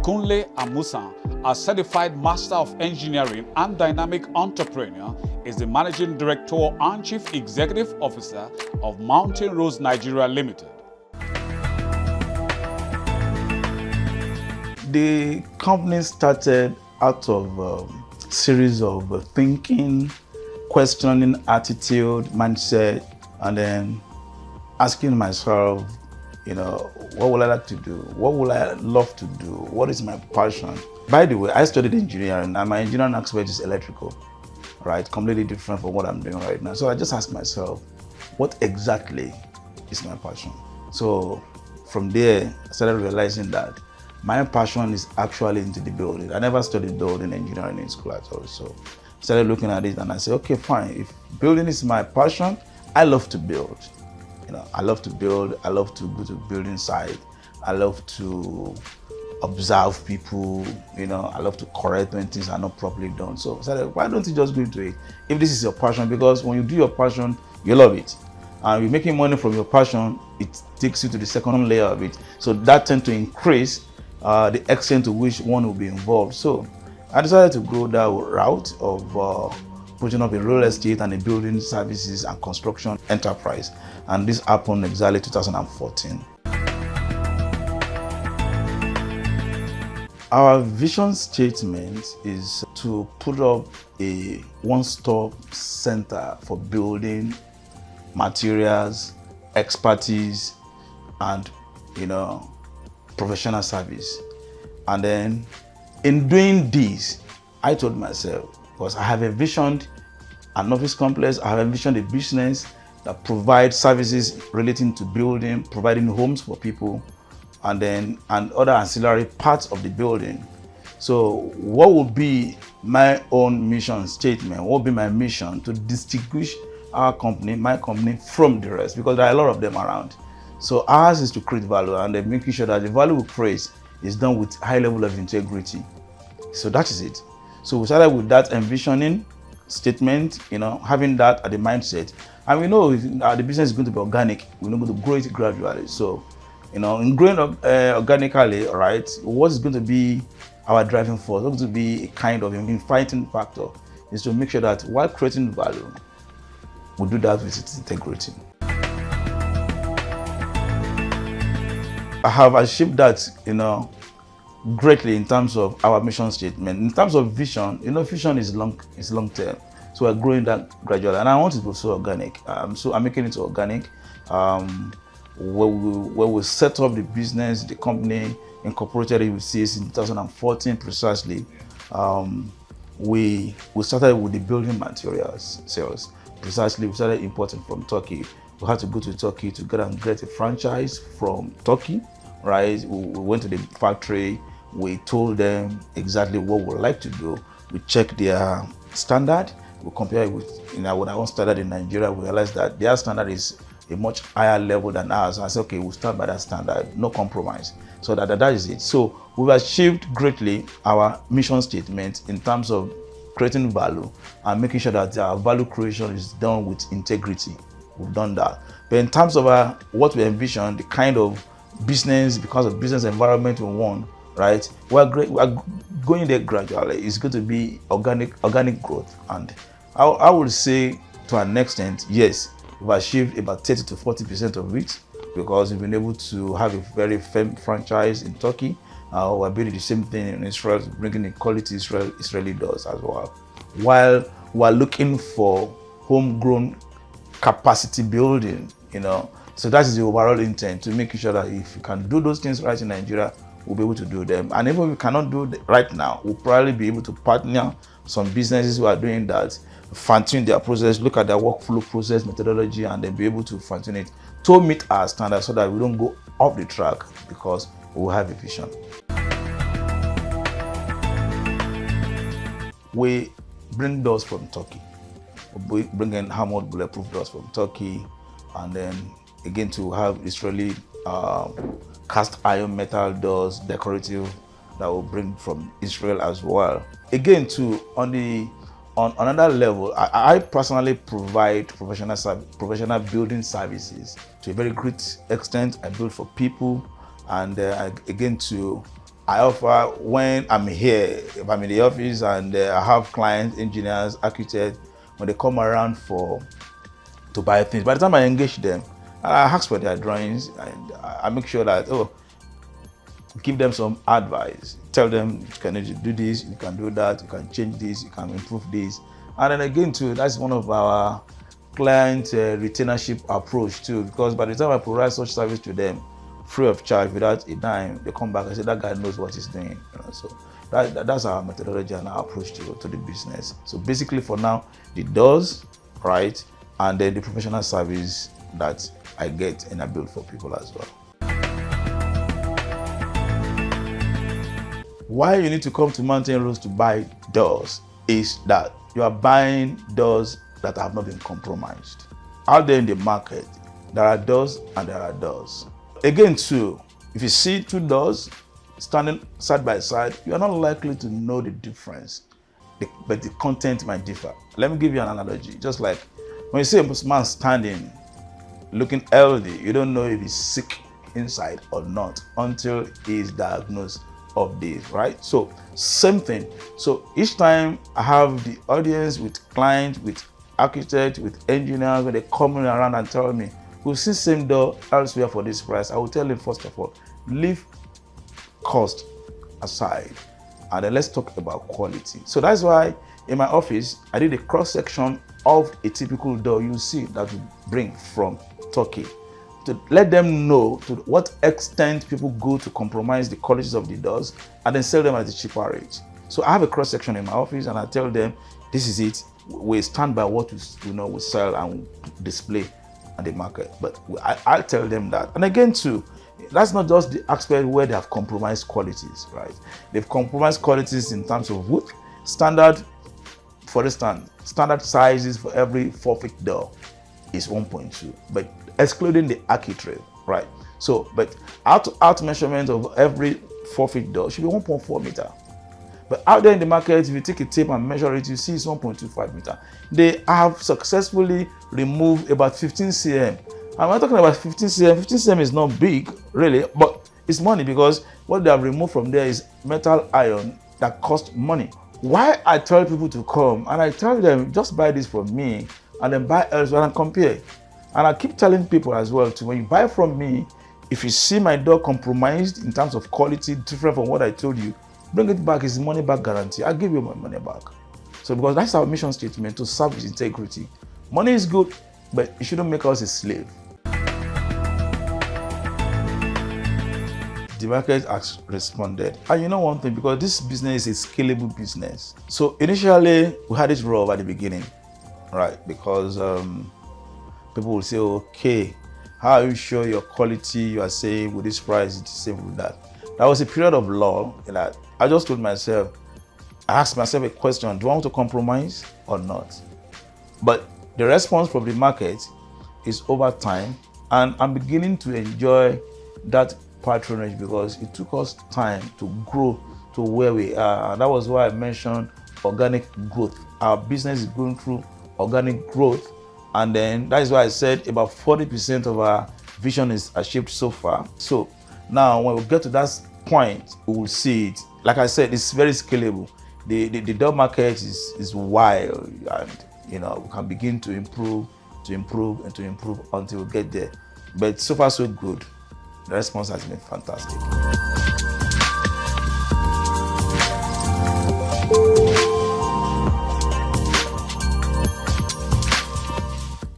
Kunle Amusan, a certified Master of Engineering and dynamic entrepreneur, is the Managing Director and Chief Executive Officer of Mountainrose Nigeria Limited. The company started out of a series of thinking, questioning attitude, mindset, and then asking myself, what would I like to do? What would I love to do? What is my passion? By the way, I studied engineering and my engineering aspect is electrical, right? Completely different from what I'm doing right now. So I just asked myself, what exactly is my passion? So from there, I started realizing that my passion is actually into the building. I never studied building engineering in school at all. So I started looking at it and I said, okay, fine. If building is my passion, I love to build. I love to build. I love to go to building site. I love to observe people. I love to correct when things are not properly done. So I said, why don't you just go into it? If this is your passion, because when you do your passion, you love it. And you're making money from your passion, it takes you to the second layer of it. So that tends to increase the extent to which one will be involved. So I decided to go that route of putting up a real estate and a building services and construction enterprise. And this happened exactly 2014. Our vision statement is to put up a one-stop center for building materials, expertise, and professional service. And then in doing this, I told myself, because I have envisioned an office complex, I have envisioned a business that provides services relating to building, providing homes for people, and other ancillary parts of the building. So what would be my own mission statement? What would be my mission to distinguish our company, my company, from the rest? Because there are a lot of them around. So ours is to create value and then making sure that the value we create is done with high level of integrity. So that is it. So we started with that envisioning statement, having that at the mindset. And we know the business is going to be organic. We're not going to grow it gradually. So, in growing organically, right, what is going to be our driving force? What's going to be a kind of infighting factor is to make sure that while creating value, we do that with its integrity. I have achieved that, greatly in terms of our mission statement. In terms of vision, vision is long term. So we're growing that gradually, and I want it to be so organic. So I'm making it organic. Where we set up the business, the company incorporated it with CS in 2014 precisely. We started with the building materials sales. Precisely, we started importing from Turkey. We had to go to Turkey to get a franchise from Turkey, right? We went to the factory. We told them exactly what we'd like to do. We checked their standard. We compare it with our own standard in Nigeria. We realized that their standard is a much higher level than ours. I said, okay, we'll start by that standard, no compromise. So that is it. So we've achieved greatly our mission statement in terms of creating value and making sure that our value creation is done with integrity. We've done that. But in terms of what we envision, the kind of business, because of business environment we want, right? We're going there gradually. It's going to be organic growth. And I would say to an extent, yes, we've achieved about 30 to 40% of it because we've been able to have a very firm franchise in Turkey. We're building the same thing in Israel, bringing the quality Israeli does as well. While we're looking for homegrown capacity building, so that is the overall intent, to make sure that if you can do those things right in Nigeria, we'll be able to do them. And even if we cannot do it right now, we'll probably be able to partner some businesses who are doing that, fine-tune their process, look at their workflow process, methodology, and then be able to fine-tune it to meet our standards so that we don't go off the track because we have a vision. We bring doors from Turkey. We bring in hammered bulletproof doors from Turkey, and then again to have Israeli cast iron metal doors, decorative, that will bring from Israel as well. Again, on another level, I personally provide professional building services to a very great extent. I build for people, and again to I offer when I'm here, if I'm in the office and I have clients, engineers, architects, when they come around to buy things, by the time I engage them, I ask for their drawings and I make sure that, give them some advice. Tell them, you can do this, you can do that, you can change this, you can improve this. And then again too, that's one of our client retainership approach too, because by the time I provide such service to them, free of charge, without a dime, they come back and say that guy knows what he's doing. So that's our methodology and our approach to the business. So basically for now, the doors, right, and then the professional service that I get and I build for people as well. Why you need to come to Mountainrose to buy doors is that you are buying doors that have not been compromised. Out there in the market, there are doors and there are doors. Again too, if you see two doors standing side by side, you are not likely to know the difference, but the content might differ. Let me give you an analogy. Just like when you see a man standing, looking healthy, you don't know if he's sick inside or not until he is diagnosed of this, right? So same thing. So each time I have the audience with clients, with architects, with engineers, when they come around and tell me, we've seen same door elsewhere for this price, I will tell them, first of all, leave cost aside and then let's talk about quality. So that's why in my office, I did a cross-section of a typical door you see that we bring from Turkey, to let them know to what extent people go to compromise the qualities of the doors and then sell them at a cheaper rate. So I have a cross-section in my office and I tell them, this is it. We stand by what we sell and display at the market. But I tell them that. And again too, that's not just the aspect where they have compromised qualities, right? They've compromised qualities in terms of wood, standard, for instance, standard sizes for every 4-feet door is 1.2, but excluding the architrave, right? So, but out measurement of every 4-feet door should be 1.4 meter. But out there in the market, if you take a tape and measure it, you see it's 1.25 meter. They have successfully removed about 15 cm. I'm not talking about 15 cm. 15 cm is not big, really, but it's money because what they have removed from there is metal iron that costs money. Why I tell people to come and I tell them, just buy this from me and then buy elsewhere and compare. And I keep telling people as well too, when you buy from me, if you see my door compromised in terms of quality, different from what I told you, bring it back. It's money back guarantee. I'll give you my money back. So because that's our mission statement, to serve with integrity. Money is good, but it shouldn't make us a slave. The market has responded. And you know one thing, because this business is a scalable business. So initially, we had it rough at the beginning, right? Because people will say, okay, how are you sure your quality you are saying with this price is the same with that? That was a period of lull that I just told myself, I asked myself a question, do I want to compromise or not? But the response from the market is over time, and I'm beginning to enjoy that patronage because it took us time to grow to where we are. And that was why I mentioned organic growth. Our business is going through organic growth, and then that is why I said about 40% of our vision is achieved so far. So now when we get to that point, we will see it. Like I said, it's very scalable. The door market is wild, and we can begin to improve until we get there. But so far so good. The response has been fantastic.